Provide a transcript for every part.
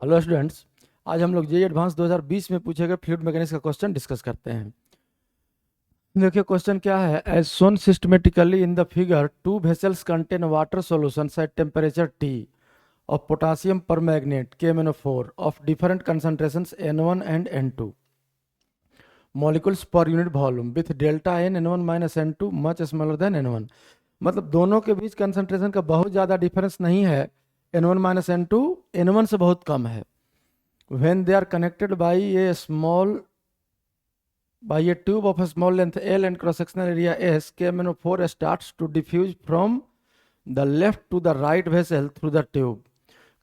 Hello students. आज हम लोग जेईई एडवांस 2020 में पूछे गए फ्लूइड मैकेनिक्स का क्वेश्चन डिस्कस करते हैं। देखिए क्वेश्चन क्या है। As shown systematically in the figure two vessels contain water solutions at temperature T of potassium permanganate KMnO4 of different concentrations N1 and N2 molecules per unit volume with delta n N1 minus N2 much smaller than N1। मतलब दोनों के बीच concentration का बहुत ज़्यादा difference नहीं है। N1 minus N2 N1 से बहुत कम है। when they are connected by a tube of a small length L and cross-sectional area S, KMnO4 starts to diffuse from the left to the right vessel through the tube.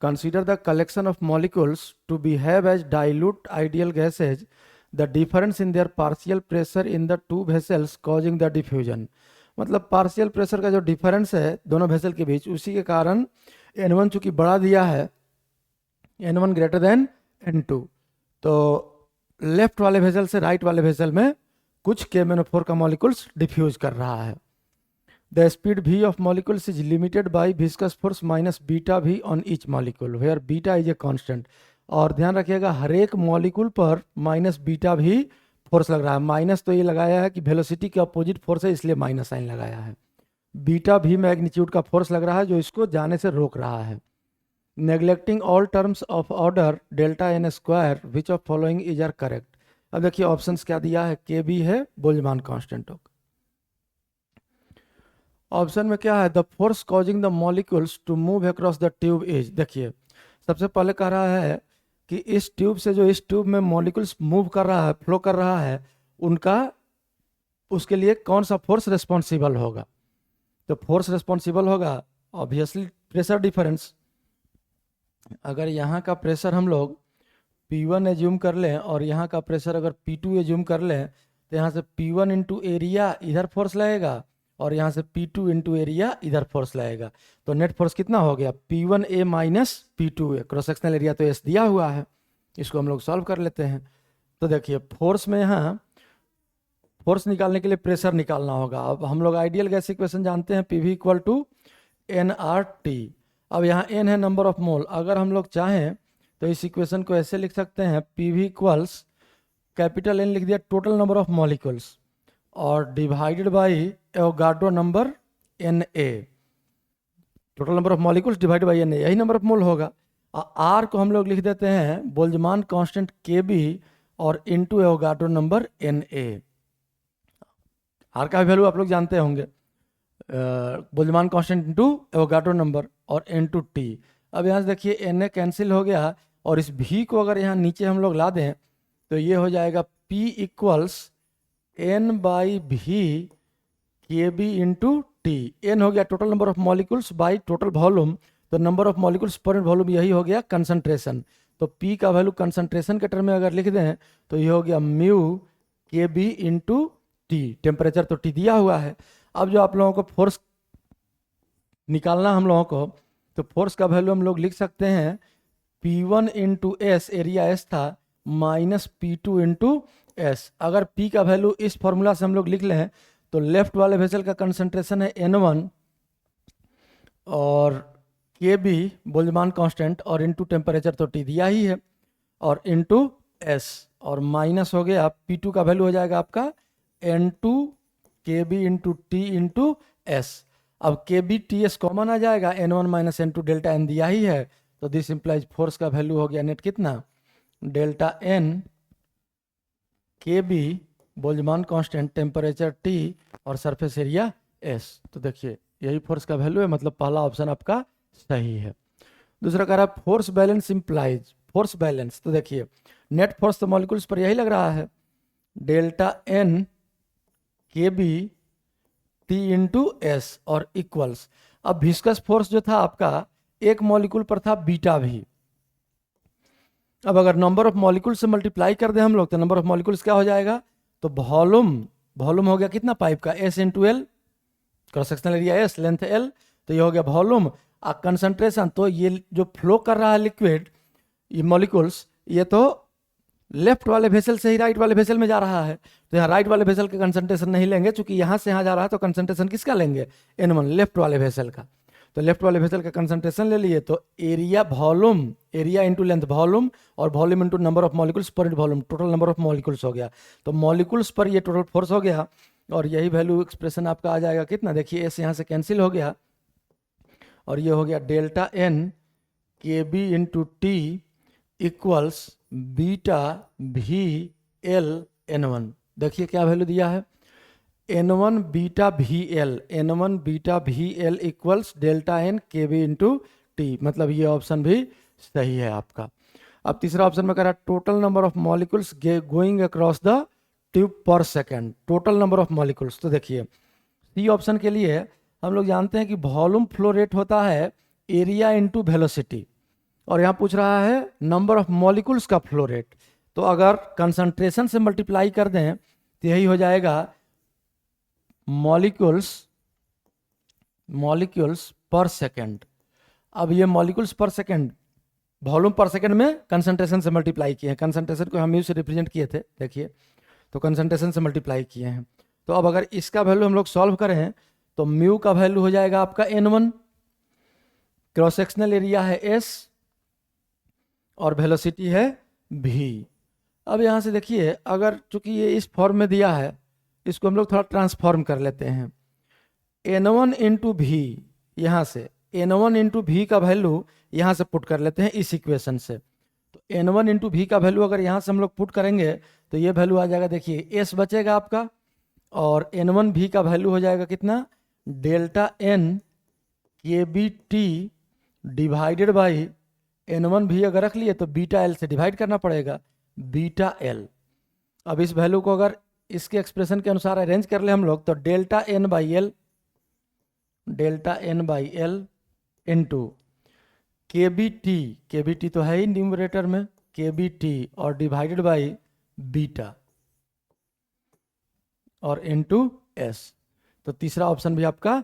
Consider the collection of molecules to behave as dilute ideal gases, the difference in their partial pressure in the two vessels causing the diffusion। मतलब partial pressure का जो difference है दोनों vessel के बीच, उसी के कारण N1 चूंकि बढ़ा दिया है, N1 ग्रेटर देन N2, तो लेफ्ट वाले वेसल से राइट वाले वेसल में कुछ KMnO4 का मॉलिक्यूल्स डिफ्यूज कर रहा है। The speed v of molecules is limited by viscous force minus beta v on each molecule where beta is a constant. और ध्यान रखिएगा हर एक मॉलिक्यूल पर माइनस बीटा भी फोर्स लग रहा है। माइनस तो ये लगाया है कि वेलोसिटी के अपोजिट फोर्स है, इसलिए माइनस साइन लगाया है। बीटा भी मैग्नीट्यूड का फोर्स लग रहा है जो इसको जाने से रोक रहा है। Neglecting all terms of order delta n square which of following is are correct. अब देखिए ऑप्शंस क्या दिया है। के बी है, बोल्जमान कांस्टेंट होगा। ऑप्शन में क्या है, the force causing the molecules to move across the tube is. देखिए सबसे पहले कह रहा है कि इस ट्यूब से जो इस ट्यूब में मॉलिक्यूल्स मूव कर रहा है, फ्लो कर रहा है, उनका उसके लिए कौन सा फोर्स रिस्पॉन्सिबल होगा। तो फोर्स रिस्पॉन्सिबल होगा ऑब्वियसली प्रेशर डिफरेंस। अगर यहाँ का प्रेशर हम लोग P1 एज्यूम कर लें और यहाँ का प्रेशर अगर P2 एज्यूम कर लें, तो यहाँ से P1 इंटू एरिया इधर फोर्स लगेगा और यहाँ से P2 इंटू एरिया इधर फोर्स लगेगा। तो नेट फोर्स कितना हो गया, P1A minus P2A। Cross sectional area तो S दिया हुआ है, इसको हम लोग सॉल्व कर लेते हैं। तो देखिए फोर्स में यहाँ फोर्स निकालने के लिए प्रेशर निकालना होगा। अब हम लोग आइडियल गैस इक्वेशन जानते हैं, PV इक्वल टू nRT। अब यहाँ n है नंबर ऑफ मोल। अगर हम लोग चाहें तो इस इक्वेशन को ऐसे लिख सकते हैं, PV इक्वल्स कैपिटल N लिख दिया टोटल नंबर ऑफ मॉलिक्यूल्स और divided by Avogadro number Na। Total number of molecules divided by Na, यही नंबर ऑफ मोल होगा। R को हम लोग लिख देते हैं बोल्जमान कांस्टेंट Kb और into Avogadro number Na। R का वैल्यू आप लोग जानते होंगे, बोल्जमान कांस्टेंट इनटू एवोगाड्रो नंबर और N2T। अब यहाँ से देखिए Na कैंसिल हो गया और इस V को अगर यहाँ नीचे हम लोग ला दें तो ये हो जाएगा P equals N by V KB into T। N हो गया total number of molecules by total volume, तो नंबर ऑफ मॉलिक्यूल्स पर वॉल्यूम यही हो गया कंसंट्रेशन। तो P का वैल्यू कंसंट्रेशन के टर्म में अगर लिख दें तो ये हो गया mu KB into T। Temperature तो T दिया हुआ है। अब जो आप लोगों को फोर्स निकालना हम लोगों को, तो फोर्स का वैल्यू हम लोग लिख सकते हैं P1 into S, area S था, माइनस P2 इंटू एस। अगर P का वैल्यू इस फॉर्मूला से हम लोग लिख लें तो लेफ्ट वाले वेसल का कंसंट्रेशन है N1 और KB बोल्जमान कांस्टेंट और इंटू टेम्परेचर तो T दिया ही है और इंटू एस, और माइनस हो गया P2 का वैल्यू हो जाएगा आपका N2 KB into T into S. अब KB TS कॉमन आ जाएगा, N1 minus N2 delta N दिया ही है, तो दिस इंप्लाइज फोर्स का वैल्यू हो गया नेट कितना, delta N KB Boltzmann constant, temperature T और सरफेस एरिया S। तो देखिए यही फोर्स का वैल्यू है, मतलब पहला ऑप्शन आपका सही है। दूसरा कह रहा है force balance implies force balance. तो देखिए नेट फोर्स तो मॉलिक्यूल्स पर यही लग रहा है, delta N KB T into S और इक्वल्स। अब विस्कस फोर्स जो था आपका एक मॉलिक्यूल पर था बीटा भी। अब अगर नंबर ऑफ मॉलिक्यूल से मल्टीप्लाई कर दें हम लोग तो नंबर ऑफ मॉलिक्यूल्स क्या हो जाएगा, तो वॉल्यूम हो गया कितना पाइप का, S into L, cross sectional area S, length L, तो ये हो गया वॉल्यूम। कंसंट्रेशन तो ये जो फ्लो कर रहा है लिक्विड, ये मॉलिक्यूल्स, ये तो लेफ्ट वाले वेसल से ही राइट वाले वेसल में जा रहा है, तो यहाँ राइट वाले वेसल का कंसंट्रेशन नहीं लेंगे, चूंकि यहाँ से यहाँ जा रहा है तो कंसंट्रेशन किसका लेंगे, N1 लेफ्ट वाले वेसल का। तो लेफ्ट वाले वेसल का कंसंट्रेशन ले लिए, तो area volume, area into length volume, और volume into number of molecules per unit volume, total number of molecules हो गया। तो मॉलिक्यूल्स पर ये टोटल फोर्स हो गया, और यही वैल्यू एक्सप्रेशन आपका आ जाएगा कितना, देखिए एस यहाँ से कैंसिल हो गया, और ये हो गया delta n k b into t equals beta v l n one. देखिए क्या वैल्यू दिया है, N1 beta v l, N1 beta v l equals delta n k b into t, मतलब ये ऑप्शन भी सही है आपका। अब तीसरा ऑप्शन में कह रहा है total number of molecules going across the tube per second, total number of molecules. तो देखिए सी ऑप्शन के लिए हम लोग जानते हैं कि वॉल्यूम फ्लो रेट होता है एरिया इंटू वेलोसिटी, और यहाँ पूछ रहा है नंबर ऑफ मॉलिक्यूल्स का फ्लो रेट। तो अगर कंसंट्रेशन से मल्टीप्लाई कर दें तो यही हो जाएगा मॉलिक्यूल्स पर सेकेंड। अब ये मॉलिक्यूल्स पर सेकेंड वॉल्यूम पर सेकेंड में कंसंट्रेशन से मल्टीप्लाई किए हैं, कंसंट्रेशन को हम यू से रिप्रेजेंट किए थे, देखिए तो कंसंट्रेशन से मल्टीप्लाई किए हैं। तो अब अगर इसका वैल्यू हम लोग सॉल्व करें तो म्यू का वैल्यू हो जाएगा आपका N1, क्रॉस सेक्शनल एरिया है S, और वेलोसिटी है V। अब यहाँ से देखिए अगर चूंकि ये इस फॉर्म में दिया है, इसको हम लोग थोड़ा ट्रांसफॉर्म कर लेते हैं। N1 इंटू वी, यहाँ से N1 इंटू वी का वैल्यू यहाँ से पुट कर लेते हैं इस इक्वेशन से। तो N1 इंटू वी का वैल्यू अगर यहाँ से हम लोग पुट करेंगे तो ये वैल्यू आ जाएगा, देखिए S बचेगा आपका, और N1 वी का वैल्यू हो जाएगा कितना, delta n k b t divided by N1 v अगर रख लिए तो बीटा एल से डिवाइड करना पड़ेगा, बीटा एल। अब इस वैल्यू को अगर इसके एक्सप्रेशन के अनुसार अरेंज कर ले हम लोग तो delta n by l into k b t तो है ही न्यूमरेटर में, के बी टी और डिवाइडेड बाई बीटा और इंटू एस। तो तीसरा ऑप्शन भी आपका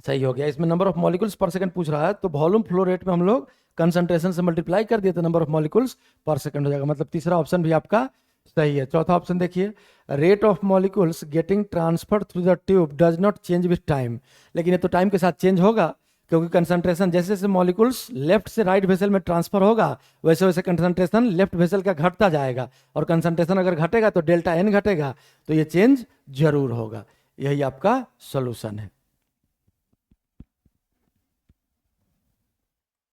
सही हो गया। इसमें number of molecules per second पूछ रहा है, तो वॉल्यूम फ्लो रेट में हम लोग कंसंट्रेशन से मल्टीप्लाई कर दिए तो number of molecules per second हो जाएगा, मतलब तीसरा ऑप्शन भी आपका सही है। चौथा ऑप्शन देखिए, rate of molecules getting transfer through the tube does not change with time. लेकिन ये तो टाइम के साथ चेंज होगा, क्योंकि कंसंट्रेशन जैसे जैसे मॉलिक्यूल्स लेफ्ट से राइट वेसल में ट्रांसफर होगा वैसे वैसे कंसंट्रेशन लेफ्ट वेसल का घटता जाएगा, और कंसंट्रेशन अगर घटेगा तो डेल्टा एन घटेगा, तो ये चेंज जरूर होगा। यही आपका सोल्यूशन है।